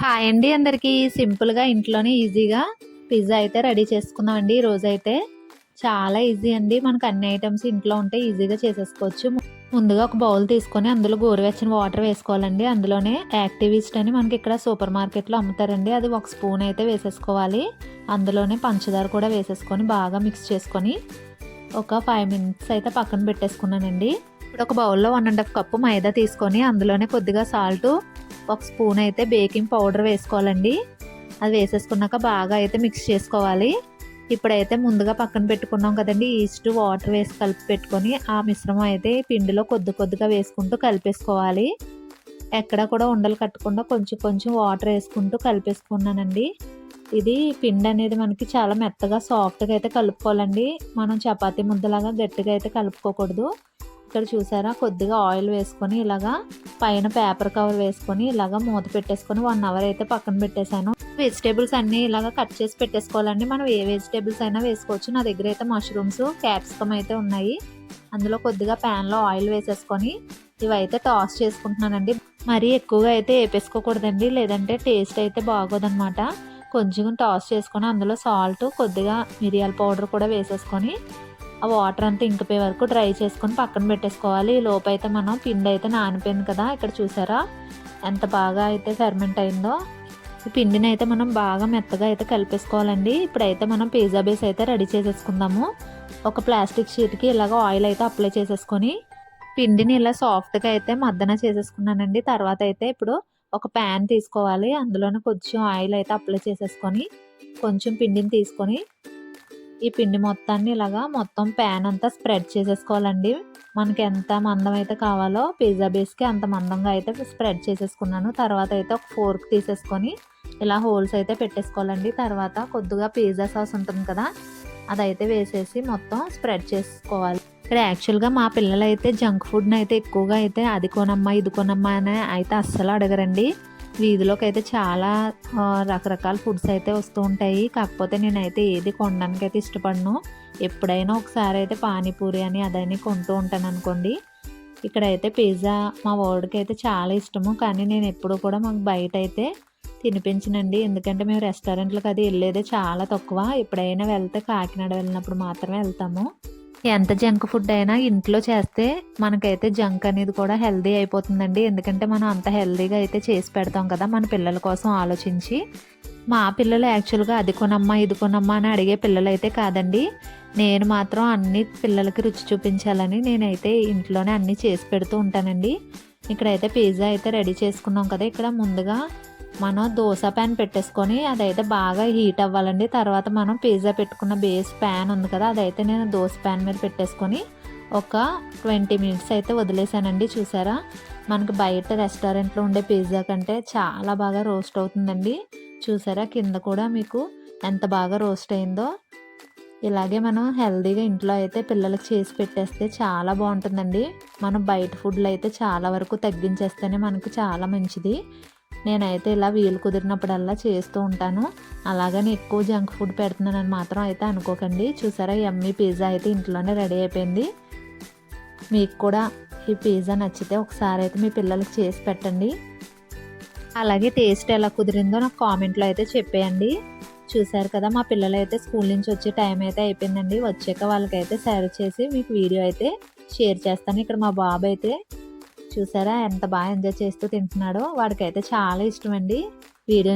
Hi అండి అందరికీ. సింపుల్‌గా ఇంట్లోనే ఈజీగా పిజ్జా అయితే రెడీ చేసుకుందామండి ఈరోజైతే. చాలా ఈజీ అండి. మనకు అన్ని ఐటెమ్స్ ఇంట్లో ఉంటే ఈజీగా చేసేసుకోవచ్చు. ముందుగా ఒక బౌల్ తీసుకొని అందులో గోరువెచ్చని వాటర్ వేసుకోవాలండి. అందులోనే యాక్టివ్ ఈస్ట్ అని మనకి ఇక్కడ సూపర్ మార్కెట్‌లో అమ్ముతారండి. అది ఒక స్పూన్ అయితే వేసేసుకోవాలి. అందులోనే పంచదార కూడా వేసేసుకొని బాగా మిక్స్ చేసుకొని ఒక 5 మినిట్స్ అయితే పక్కన పెట్టేసుకున్నానండి. ఇప్పుడు ఒక బౌల్‌లో 1 ½ కప్పు మైదా తీసుకొని అందులోనే కొద్దిగా సాల్టు, ఒక స్పూన్ అయితే బేకింగ్ పౌడర్ వేసుకోవాలండి. అది వేసేసుకున్నాక బాగా అయితే మిక్స్ చేసుకోవాలి. ఇప్పుడైతే ముందుగా పక్కన పెట్టుకున్నాం కదండి ఈస్ట్, వాటర్ వేసి కలిపి పెట్టుకొని ఆ మిశ్రమం అయితే పిండిలో కొద్దిగా వేసుకుంటూ కలిపేసుకోవాలి. ఎక్కడ కూడా ఉండలు కట్టకుండా కొంచెం కొంచెం వాటర్ వేసుకుంటూ కలిపేసుకున్నానండి. ఇది పిండి అనేది మనకి చాలా మెత్తగా సాఫ్ట్గా అయితే కలుపుకోవాలండి. మనం చపాతీ ముద్దలాగా గట్టిగా అయితే కలుపుకోకూడదు. ఇక్కడ చూసారా కొద్దిగా ఆయిల్ వేసుకొని ఇలాగా పైన పేపర్ కవర్ వేసుకొని ఇలాగా మూత పెట్టేసుకొని 1 అవర్ అయితే పక్కన పెట్టేశాను. వెజిటేబుల్స్ అన్నీ ఇలాగ కట్ చేసి పెట్టేసుకోవాలండి. మనం ఏ వెజిటేబుల్స్ అయినా వేసుకోవచ్చు. నా దగ్గర అయితే మష్రూమ్స్, క్యాప్సికమ్ అయితే ఉన్నాయి. అందులో కొద్దిగా ప్యాన్లో ఆయిల్ వేసేసుకొని ఇవైతే టాస్ చేసుకుంటున్నానండి. మరీ ఎక్కువగా అయితే వేపేసుకోకూడదండి, లేదంటే టేస్ట్ అయితే బాగోదన్నమాట. కొంచెం టాస్ చేసుకొని అందులో సాల్ట్, కొద్దిగా మిరియాల పౌడర్ కూడా వేసేసుకొని ఆ వాటర్ అంతా ఇంకిపోయే వరకు డ్రై చేసుకొని పక్కన పెట్టేసుకోవాలి. ఈ లోపు అయితే మనం పిండి అయితే నానిపోయింది కదా, ఇక్కడ చూసారా ఎంత బాగా అయితే ఫెర్మెంట్ అయిందో. ఈ పిండిని అయితే మనం బాగా మెత్తగా అయితే కలిపేసుకోవాలండి. ఇప్పుడైతే మనం పిజ్జా బేస్ అయితే రెడీ చేసేసుకుందాము. ఒక ప్లాస్టిక్ షీట్కి ఇలాగ ఆయిల్ అయితే అప్లై చేసేసుకొని పిండిని ఇలా సాఫ్ట్గా అయితే మద్దన చేసేసుకున్నానండి. తర్వాత అయితే ఇప్పుడు ఒక ప్యాన్ తీసుకోవాలి. అందులోనే కొంచెం ఆయిల్ అయితే అప్లై చేసేసుకొని కొంచెం పిండిని తీసుకొని ఈ పిండి మొత్తాన్ని ఇలాగా మొత్తం ప్యాన్ అంతా స్ప్రెడ్ చేసేసుకోవాలండి. మనకి ఎంత మందం అయితే కావాలో పిజ్జా బేస్కి అంత మందంగా అయితే స్ప్రెడ్ చేసేసుకున్నాను. తర్వాత అయితే ఒక ఫోర్క్ తీసేసుకొని ఇలా హోల్స్ అయితే పెట్టేసుకోవాలండి. తర్వాత కొద్దిగా పిజ్జా సాస్ ఉంటుంది కదా, అదైతే వేసేసి మొత్తం స్ప్రెడ్ చేసుకోవాలి. ఇక్కడ యాక్చువల్గా మా పిల్లలు అయితే జంక్ ఫుడ్ని అయితే ఎక్కువగా అయితే అది కొనమ్మా ఇది కొనమ్మా అని అయితే అస్సలు అడగరండి. వీధిలోకి అయితే చాలా రకరకాల ఫుడ్స్ అయితే వస్తూ ఉంటాయి. కాకపోతే నేనైతే ఏది కొనడానికి అయితే ఇష్టపడను. ఎప్పుడైనా ఒకసారి అయితే పానీపూరి అని అదని కొంటూ ఉంటాను అనుకోండి. ఇక్కడైతే పిజ్జా మా వాడికి అయితే చాలా ఇష్టము. కానీ నేను ఎప్పుడు కూడా మాకు బయట అయితే తినిపించనండి. ఎందుకంటే మేము రెస్టారెంట్లకు అది వెళ్ళేదే చాలా తక్కువ. ఎప్పుడైనా వెళ్తే కాకినాడ వెళ్ళినప్పుడు మాత్రమే వెళ్తాము. ఎంత జంక్ ఫుడ్ అయినా ఇంట్లో చేస్తే మనకైతే జంక్ అనేది కూడా హెల్దీ అయిపోతుందండి. ఎందుకంటే మనం అంత హెల్దీగా అయితే చేసి పెడతాం కదా మన పిల్లల కోసం ఆలోచించి. మా పిల్లలు యాక్చువల్గా అది కొనమ్మా ఇది కొనమ్మా అని అడిగే పిల్లలు అయితే కాదండి. నేను మాత్రం అన్ని పిల్లలకి రుచి చూపించాలని నేనైతే ఇంట్లోనే అన్నీ చేసి పెడుతూ ఉంటానండి. ఇక్కడైతే పిజ్జా అయితే రెడీ చేసుకున్నాం కదా. ఇక్కడ ముందుగా మనం దోశ ప్యాన్ పెట్టేసుకొని అదైతే బాగా హీట్ అవ్వాలండి. తర్వాత మనం పిజ్జా పెట్టుకున్న బేస్ ప్యాన్ ఉంది కదా, అదైతే నేను దోశ ప్యాన్ మీద పెట్టేసుకొని ఒక 20 మినిట్స్ అయితే వదిలేసానండి. చూసారా మనకి బయట రెస్టారెంట్లో ఉండే పిజ్జా కంటే చాలా బాగా రోస్ట్ అవుతుందండి. చూసారా కింద కూడా మీకు ఎంత బాగా రోస్ట్ అయిందో. ఇలాగే మనం హెల్తీగా ఇంట్లో అయితే పిల్లలకి చేసి పెట్టేస్తే చాలా బాగుంటుందండి. మనం బయట ఫుడ్లు అయితే చాలా వరకు తగ్గించేస్తేనే మనకు చాలా మంచిది. నేనైతే ఇలా వీలు కుదిరినప్పుడల్లా చేస్తూ ఉంటాను. అలాగని ఎక్కువ జంక్ ఫుడ్ పెడుతున్నానని మాత్రం అయితే అనుకోకండి. చూసారా యమ్మీ పిజ్జా అయితే ఇంట్లోనే రెడీ అయిపోయింది. మీకు కూడా ఈ పిజ్జా నచ్చితే ఒకసారి అయితే మీ పిల్లలకి చేసి పెట్టండి. అలాగే టేస్ట్ ఎలా కుదిరిందో నాకు కామెంట్లో అయితే చెప్పేయండి. చూసారు కదా మా పిల్లలు అయితే స్కూల్ నుంచి వచ్చే టైం అయితే అయిపోయిందండి. వచ్చాక వాళ్ళకైతే సర్వ్ చేసి మీకు వీడియో అయితే షేర్ చేస్తాను. ఇక్కడ మా బాబు అయితే చూసారా ఎంత బాగా ఎంజాయ్ చేస్తూ తింటున్నాడో. వాడికైతే చాలా ఇష్టం అండి. వీడియో